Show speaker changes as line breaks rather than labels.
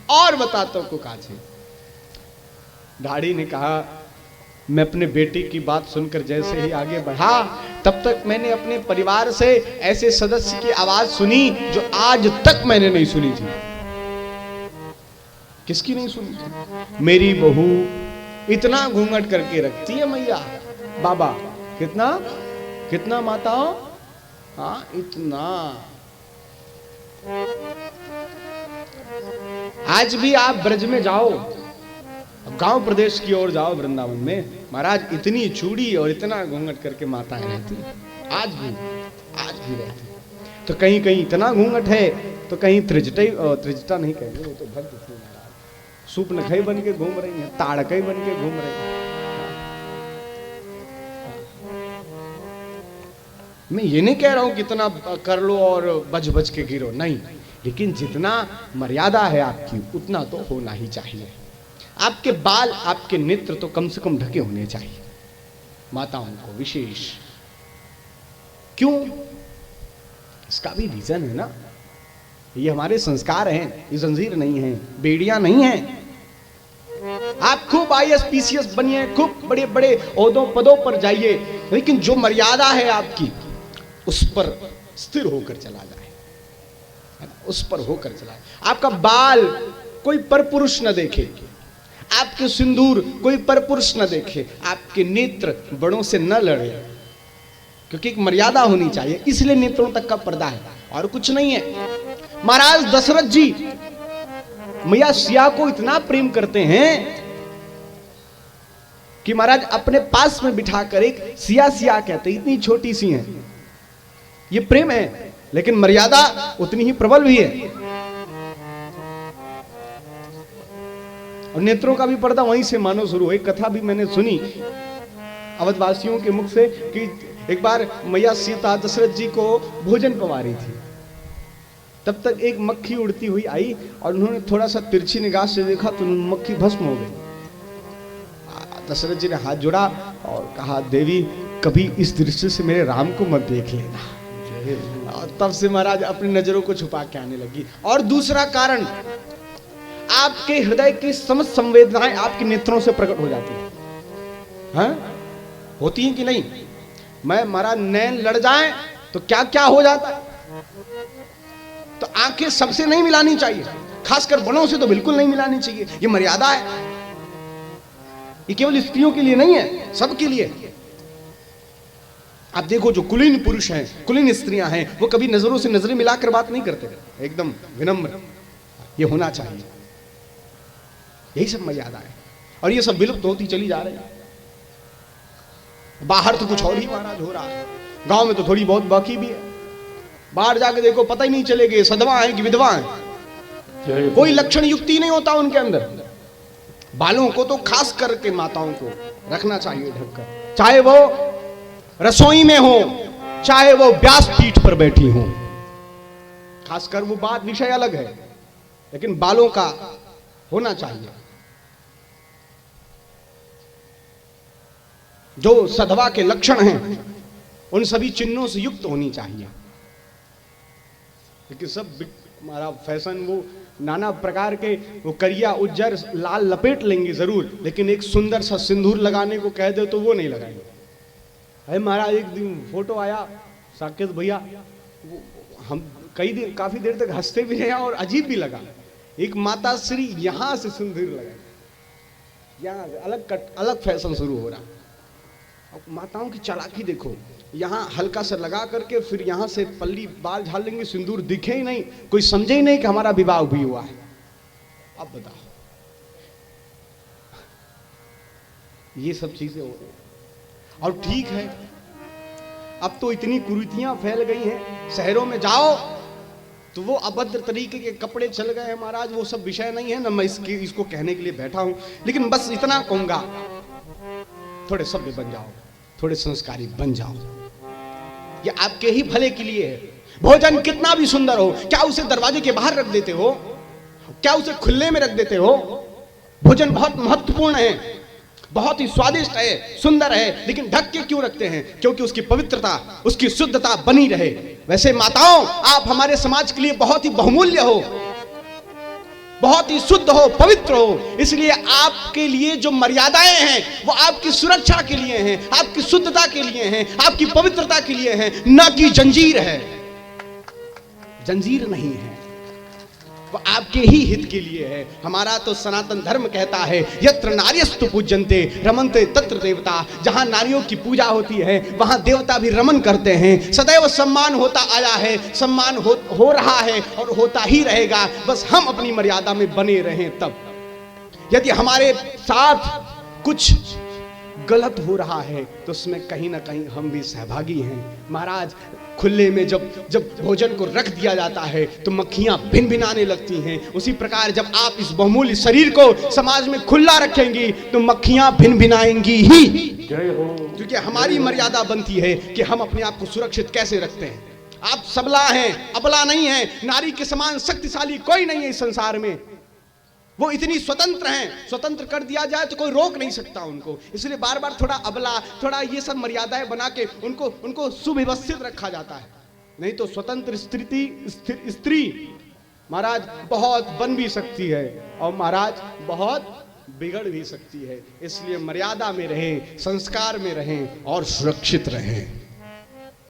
और बताता हूं कुकाज है। ढाड़ी ने कहा मैं अपने बेटे की बात सुनकर जैसे ही आगे बढ़ा, तब तक मैंने अपने परिवार से ऐसे सदस्य की आवाज सुनी जो आज तक मैंने नहीं सुनी थी। किसकी नहीं सुनी थी? मेरी बहू इतना घूंघट करके रखती है मैया। बाबा कितना कितना माताओं? हाँ इतना। आज भी आप ब्रज में जाओ, गांव प्रदेश की ओर जाओ, वृंदावन में महाराज इतनी चूड़ी और इतना घूंघट करके माताएं रहती, आज भी रहती। तो कहीं कहीं इतना घूंघट है तो कहीं त्रिजटा नहीं कहेंगे, वो तो भक्त थे महाराज, सूपनखई बन के घूम रही हैं, ताड़कई बन के घूम रही हैं। मैं ये नहीं कह रहा हूं कि इतना कर लो और बज बज के गिरो, नहीं, लेकिन जितना मर्यादा है आपकी उतना तो होना ही चाहिए। आपके बाल, आपके नेत्र तो कम से कम ढके होने चाहिए, माताओं को विशेष। क्यों? इसका भी रीजन है ना, ये हमारे संस्कार हैं, ये जंजीर नहीं है, बेड़ियां नहीं है। आप खूब IAS PCS बनिए, खूब बड़े बड़े ओहदों पदों पर जाइए, लेकिन जो मर्यादा है आपकी उस पर स्थिर होकर चला जाए, है ना, उस पर होकर चला जाए। आपका बाल कोई परपुरुष न देखे, आपके सिंदूर कोई परपुरुष न देखे, आपके नेत्र बड़ों से न लड़े, क्योंकि एक मर्यादा होनी चाहिए, इसलिए नेत्रों तक का पर्दा है और कुछ नहीं है। महाराज दशरथ जी मैया सिया को इतना प्रेम करते हैं कि महाराज अपने पास में बिठाकर एक सिया सिया कहते, इतनी छोटी सी है, ये प्रेम है, लेकिन मर्यादा उतनी ही प्रबल भी है। और नेत्रों का भी पर्दा वहीं से मानो शुरू हो। एक कथा भी मैंने सुनी अवधवासियों के मुख से कि एक बार मैया सीता दशरथ जी को भोजन पवा रही थी, तब तक एक मक्खी उड़ती हुई आई और उन्होंने थोड़ा सा तिरछी निगाह से देखा तो मक्खी भस्म हो गई। दशरथ जी ने हाथ जोड़ा और कहा, देवी कभी इस दृष्टि से मेरे राम को मत देख लेना। और तब से महाराज अपनी नजरों को छुपा के आने लगी। और दूसरा कारण, आपके हृदय की समस्त संवेदनाएं आपके नेत्रों से प्रकट हो जाती है, हाँ? होती हैं कि नहीं? मैं महाराज नैन लड़ जाए तो क्या क्या हो जाता है। तो आंखें सबसे नहीं मिलानी चाहिए, खासकर बड़ों से तो बिल्कुल नहीं मिलानी चाहिए, ये मर्यादा है। ये केवल स्त्रियों के लिए नहीं है, सबके लिए। आप देखो जो कुलीन पुरुष हैं, कुलीन स्त्रियां हैं, वो कभी नजरों से नजरें मिलाकर बात नहीं करते, एकदम विनम्र। ये होना चाहिए, यही सब मर्यादा है। और ये सब विलुप्त होती चली जा रही है। बाहर तो कुछ और ही महाराज हो रहा है, गांव में तो थोड़ी बहुत बाकी भी है। बाहर जाके देखो पता ही नहीं चलेगा सधवा है कि विधवा है, कोई लक्षण युक्ति नहीं होता उनके अंदर। बालों को तो खास करके माताओं को रखना चाहिए ढककर, चाहे वो रसोई में हो, चाहे वो व्यासपीठ पर बैठी हो। खासकर वो बात विषय अलग है, लेकिन बालों का होना चाहिए। जो सधवा के लक्षण हैं उन सभी चिन्हों से युक्त होनी चाहिए। लेकिन सब हमारा फैशन वो नाना प्रकार के वो करिया उज्जर लाल लपेट लेंगे जरूर, लेकिन एक सुंदर सा सिंदूर लगाने को कह दे तो वो नहीं लगाएंगे। अरे महाराज एक दिन फोटो आया साकेत भैया, हम काफी देर तक हंसते भी रहे और अजीब भी लगा। एक माता श्री यहां से सिंदूर लगाए, यहाँ अलग फैशन शुरू हो रहा। माताओं की चालाकी देखो, यहाँ हल्का सा लगा करके फिर यहाँ से पल्ली बाल झाड़ लेंगे, सिंदूर दिखे ही नहीं, कोई समझे ही नहीं कि हमारा विवाह भी हुआ है। अब बताओ, ये सब चीजें हो रही। और ठीक है, अब तो इतनी कुरीतियां फैल गई हैं, शहरों में जाओ तो वो अभद्र तरीके के कपड़े चल गए हैं महाराज। वो सब विषय नहीं है ना, मैं इसको कहने के लिए बैठा हूं, लेकिन बस इतना कहूंगा, थोड़े सभ्य बन जाओ, थोड़े संस्कारी बन जाओ, ये आपके ही भले के लिए है। भोजन कितना भी सुंदर हो, क्या उसे दरवाजे के बाहर रख देते हो? क्या उसे खुले में रख देते हो? भोजन बहुत महत्वपूर्ण है, बहुत ही स्वादिष्ट है, सुंदर है, लेकिन ढक के क्यों रखते हैं? क्योंकि उसकी पवित्रता, उसकी शुद्धता बनी रहे। वैसे माताओं, आप हमारे समाज के लिए बहुत ही बहुमूल्य हो, बहुत ही शुद्ध हो, पवित्र हो। इसलिए आपके लिए जो मर्यादाएं हैं वो आपकी सुरक्षा के लिए हैं, आपकी शुद्धता के लिए हैं, आपकी पवित्रता के लिए हैं, न कि जंजीर है। जंजीर नहीं है, वो आपके ही हित के लिए है। हमारा तो सनातन धर्म कहता है यत्र नार्यस्तु पूज्यन्ते रमन्ते तत्र देवता। जहां नारियों की पूजा होती है वहां देवता भी रमन करते हैं। सदैव सम्मान होता आया है, सम्मान हो रहा है और होता ही रहेगा। बस हम अपनी मर्यादा में बने रहें तब। यदि हमारे साथ कुछ गलत हो रहा है तो उसमें कहीं ना कहीं हम भी सहभागी हैं। महाराज, खुले में जब भोजन को रख दिया जाता है तो मक्खियां भिन भिनाने लगती हैं। उसी प्रकार जब आप इस बहुमूल्य शरीर को समाज में खुला रखेंगी तो मक्खियां भिन भिनाएंगी ही। क्योंकि हमारी मर्यादा बनती है कि हम अपने आप को सुरक्षित कैसे रखते हैं। आप सबला हैं, अबला नहीं हैं। नारी के समान शक्तिशाली कोई नहीं है इस संसार में। वो इतनी स्वतंत्र हैं, स्वतंत्र कर दिया जाए तो कोई रोक नहीं सकता उनको। इसलिए बार बार थोड़ा अबला, थोड़ा ये सब मर्यादाएं बना के उनको सुव्यवस्थित रखा जाता है। नहीं तो स्वतंत्र स्त्री महाराज बहुत बन भी सकती है और महाराज बहुत बिगड़ भी सकती है। इसलिए मर्यादा में रहें, संस्कार में रहें और सुरक्षित रहें।